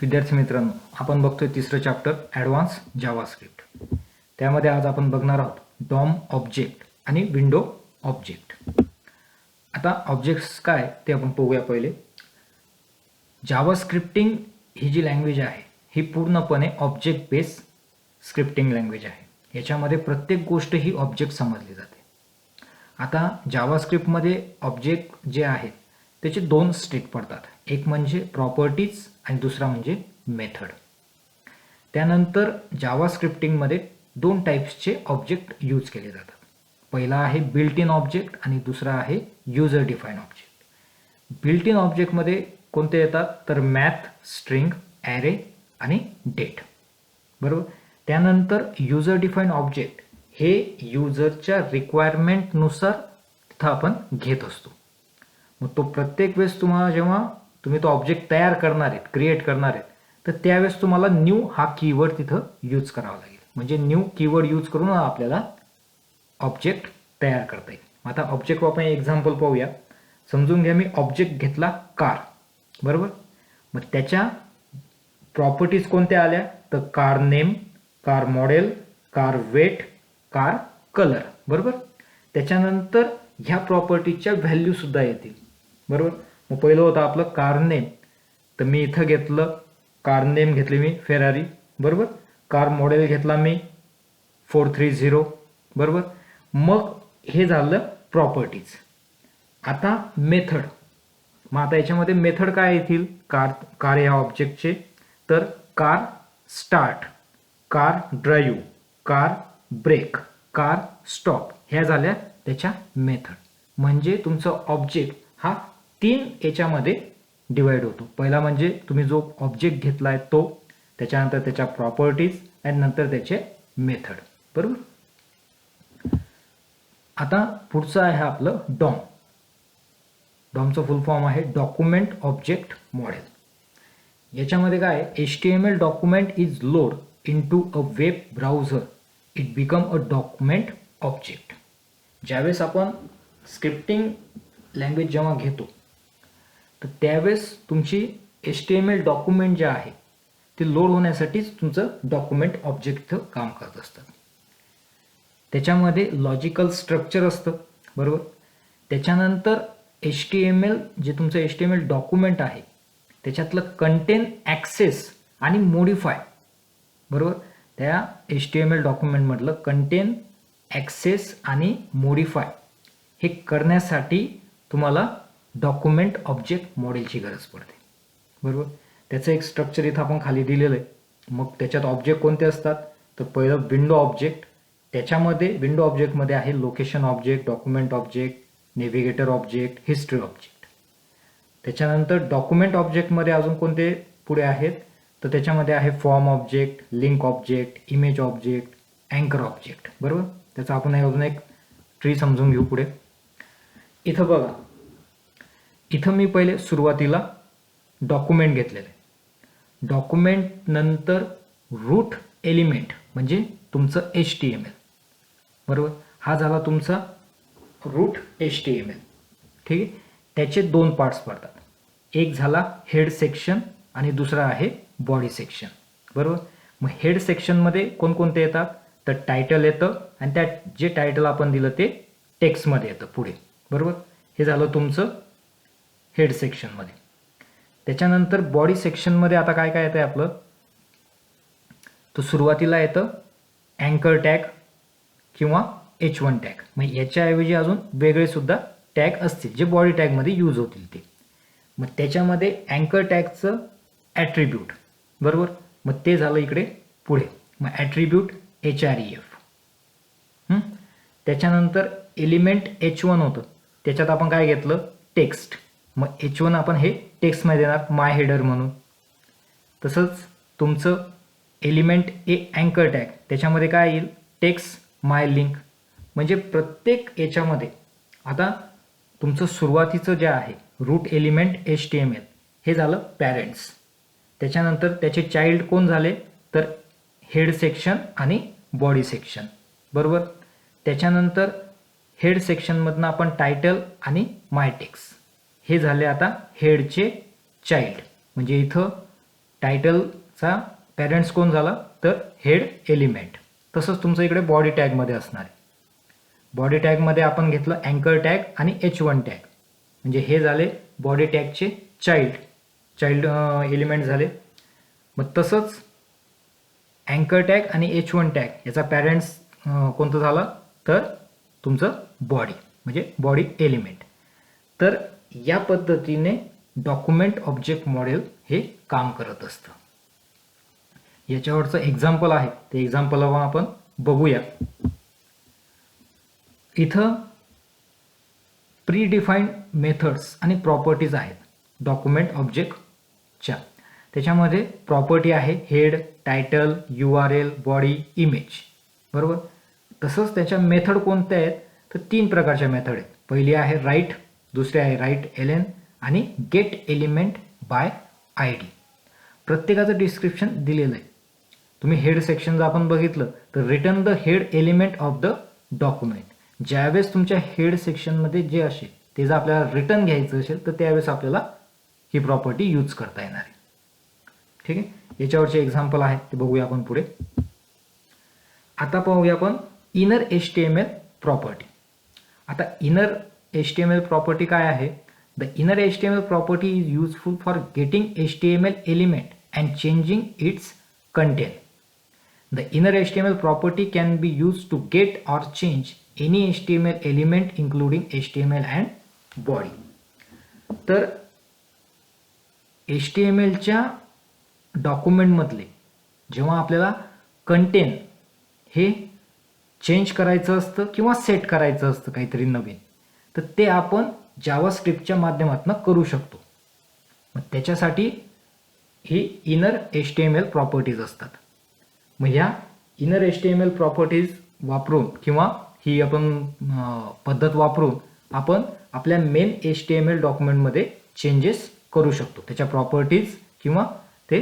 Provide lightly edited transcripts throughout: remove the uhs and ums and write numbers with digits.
विद्यार्थी मित्रांनो, आपण बघतोय तिसरं चॅप्टर ॲडव्हान्स जावास्क्रिप्ट. त्यामध्ये आज आपण बघणार आहोत डॉम ऑब्जेक्ट आणि विंडो ऑब्जेक्ट. आता ऑब्जेक्ट्स काय ते आपण बघूया. पहिले जावास्क्रिप्टिंग ही जी लँग्वेज आहे ही पूर्णपणे ऑब्जेक्ट बेस स्क्रिप्टिंग लँग्वेज आहे. याच्यामध्ये प्रत्येक गोष्ट ही ऑब्जेक्ट समजली जाते. आता जावास्क्रिप्टमध्ये ऑब्जेक्ट जे आहेत त्याचे दोन स्टेट पडतात. एक म्हणजे प्रॉपर्टीज आणि दुसरा म्हणजे मेथड. त्यानंतर जावास्क्रिप्टिंगमध्ये दोन टाईप्सचे ऑब्जेक्ट यूज केले जातात. पहिला आहे बिल्ट इन ऑब्जेक्ट आणि दुसरा आहे user define object. Built in ऑब्जेक्टमध्ये कोणते येतात तर मॅथ, स्ट्रिंग, ॲरे आणि डेट. बरोबर. त्यानंतर युजर डिफाईन ऑब्जेक्ट हे युजरच्या रिक्वायरमेंटनुसार तिथं आपण घेत असतो. मग तो प्रत्येक वेळेस तुम्हाला जेव्हा तुम्ही तो ऑब्जेक्ट तयार करणार आहेत, क्रिएट करणार आहेत, तर त्यावेळेस तुम्हाला न्यू हा कीवर्ड तिथं यूज करावा लागेल. म्हणजे न्यू कीवर्ड यूज करून आपल्याला ऑब्जेक्ट तयार करता येईल. आता ऑब्जेक्ट आपण एक्झाम्पल पाहूया. समजून घ्या, मी ऑब्जेक्ट घेतला कार. बरोबर. मग त्याच्या प्रॉपर्टीज कोणत्या आल्या तर car name, car model, car weight, car colour. बरोबर. त्याच्यानंतर ह्या प्रॉपर्टीजच्या व्हॅल्यू सुद्धा येतील. बरोबर. मग पहिलं होतं आपलं कार नेम. तर मी इथं घेतलं कार नेम घेतली मी फेरारी. बरोबर. कार मॉडेल घेतला मी 430. बरोबर. मग हे झालं प्रॉपर्टीज. आता मेथड. मग आता याच्यामध्ये मेथड काय येतील कार या ऑब्जेक्टचे तर car start, car drive, car brake, car stop ह्या झाल्या त्याच्या मेथड. म्हणजे तुमचं ऑब्जेक्ट हा 3 याच्यामध्ये डिवाइड होतो. पहिला म्हणजे तुम्ही जो ऑब्जेक्ट घेतलाय तो, त्याच्यानंतर त्याच्या प्रॉपर्टीज आणि नंतर त्याचे मेथड. बरोबर. आता पुढचं आहे आपलं डॉम. डॉमचं फुल फॉर्म आहे डॉक्युमेंट ऑब्जेक्ट मॉडेल. याच्यामध्ये काय HTML document is load into a web browser, it become a document object. ज्यावेळेस आपण स्क्रिप्टिंग लँग्वेज जेव्हा घेतो तर त्यावेळेस तुमची HTML डॉक्युमेंट जे आहे ते लोड होण्यासाठीच तुमचं डॉक्युमेंट ऑब्जेक्ट काम करत असतं. त्याच्यामध्ये लॉजिकल स्ट्रक्चर असतं. बरोबर. त्याच्यानंतर HTML जे तुमचं HTML डॉक्युमेंट आहे त्याच्यातलं कंटेंट ॲक्सेस आणि मोडिफाय. बरोबर. त्या HTML डॉक्युमेंटमधलं कंटेंट ॲक्सेस आणि मोडिफाय हे करण्यासाठी तुम्हाला डॉक्युमेंट ऑब्जेक्ट मॉडेलची गरज पडते. बरोबर. त्याचं एक स्ट्रक्चर इथं आपण खाली दिलेलं आहे. मग त्याच्यात ऑब्जेक्ट कोणते असतात तर पहिलं विंडो ऑब्जेक्ट. त्याच्यामध्ये विंडो ऑब्जेक्टमध्ये आहे location object, document object, navigator object, history object. त्याच्यानंतर डॉक्युमेंट ऑब्जेक्टमध्ये अजून कोणते पुढे आहेत तर त्याच्यामध्ये आहे form object, link object, image object, अँकर ऑब्जेक्ट. बरोबर. त्याचा आपण अजून एक ट्री समजून घेऊ पुढे. इथं बघा, इथं मी पहिले सुरुवातीला डॉक्युमेंट घेतलेलं आहे. डॉक्युमेंट नंतर रूट एलिमेंट म्हणजे तुमचं HTML. बरोबर. हा झाला तुमचा रूट HTML. ठीक आहे. त्याचे 2 पार्ट्स पडतात. एक झाला हेड सेक्शन आणि दुसरा आहे बॉडी सेक्शन. बरोबर. मग हेड सेक्शनमध्ये कोणकोणते येतात तर टायटल येतं आणि त्यात जे टायटल आपण दिलं ते टेक्स्टमध्ये येतं पुढे. बरोबर. हे झालं तुमचं हेड सेक्शनमध्ये. त्याच्यानंतर बॉडी सेक्शनमध्ये आता काय काय येतं आपलं तर सुरुवातीला येतं अँकर टॅग किंवा H1 टॅग. मग याच्याऐवजी अजून वेगळे सुद्धा टॅग असतील जे बॉडी टॅगमध्ये यूज होतील ते. मग त्याच्यामध्ये अँकर टॅगचं ॲट्रिब्यूट. बरोबर. मग ते झालं इकडे पुढे. मग ॲट्रिब्यूट HREF. त्याच्यानंतर एलिमेंट H1 होतं. त्याच्यात आपण काय घेतलं टेक्स्ट. मग H1 आपण हे टेक्स्टमध्ये देणार माय हेडर म्हणून. तसंच तुमचं एलिमेंट अँकर टॅग त्याच्यामध्ये काय येईल टेक्स्ट माय लिंक. म्हणजे प्रत्येक याच्यामध्ये आता तुमचं सुरुवातीचं जे आहे रूट एलिमेंट HTML हे झालं पॅरेंट्स. त्याच्यानंतर त्याचे चाइल्ड कोण झाले तर हेड सेक्शन आणि बॉडी सेक्शन. बरोबर. त्याच्यानंतर हेड सेक्शनमधनं आपण टायटल आणि माय टेक्स्ट हे झाले आता हेडचे चाइल्ड. म्हणजे इथं टायटलचा पॅरेंट्स कोण झाला तर हेड एलिमेंट. तसंच तुमचं इकडे बॉडी टॅगमध्ये असणार आहे. बॉडी टॅगमध्ये आपण घेतलं अँकर टॅग आणि H1 टॅग, म्हणजे हे झाले बॉडी टॅगचे चाइल्ड एलिमेंट झाले. मग तसंच अँकर टॅग आणि H1 टॅग याचा पॅरेंट्स कोणतं झाला तर तुमचं बॉडी म्हणजे बॉडी एलिमेंट. तर या पद्धतीने डॉक्युमेंट ऑब्जेक्ट मॉडेल हे काम करत असतं. याच्यावरचं एक्झाम्पल आहे ते एक्झाम्पल आपण बघूया. इथं प्री डिफाईन्ड मेथड्स आणि प्रॉपर्टीज आहेत डॉक्युमेंट ऑब्जेक्टच्या. त्याच्यामध्ये प्रॉपर्टी आहे head, title, URL, body, image, बरोबर. तसंच त्याच्या मेथड कोणत्या आहेत तर 3 प्रकारच्या मेथड आहेत. पहिली आहे राईट, दुसरी आहे राईट ln आणि गेट एलिमेंट बाय ID. प्रत्येकाचं डिस्क्रिप्शन दिलेलं आहे. तुम्ही हेड सेक्शन जर आपण बघितलं तर return the head element of the document. ज्यावेळेस तुमच्या हेड सेक्शनमध्ये जे असेल ते जर आपल्याला रिटर्न घ्यायचं असेल तर त्यावेळेस आपल्याला ही प्रॉपर्टी यूज करता येणार आहे. ठीक आहे, याच्यावरचे एक्झाम्पल आहेत ते बघूया आपण पुढे. आता पाहूया आपण इनर HTML प्रॉपर्टी. आता इनर HTML प्रॉपर्टी काय आहे? The inner HTML property is useful for getting HTML element and changing it's content. The inner HTML property can be used to get or change any HTML element including HTML and body. तर HTMLच्या डॉक्युमेंटमधले जेव्हा आपल्याला content हे change करायचं असतं किंवा set करायचं असतं काहीतरी नवीन, तर ते आपण जावास्क्रिप्टच्या माध्यमातून करू शकतो. मग त्याच्यासाठी ही इनर HTML प्रॉपर्टीज असतात. मग ह्या इनर HTML प्रॉपर्टीज वापरून किंवा ही आपण पद्धत वापरून आपण आपल्या मेन HTML डॉक्युमेंटमध्ये चेंजेस करू शकतो. त्याच्या प्रॉपर्टीज किंवा ते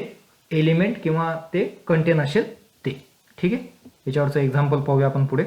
एलिमेंट किंवा ते कंटेन असेल ते. ठीक आहे, याच्यावरचं एक्झाम्पल पाहूया आपण पुढे.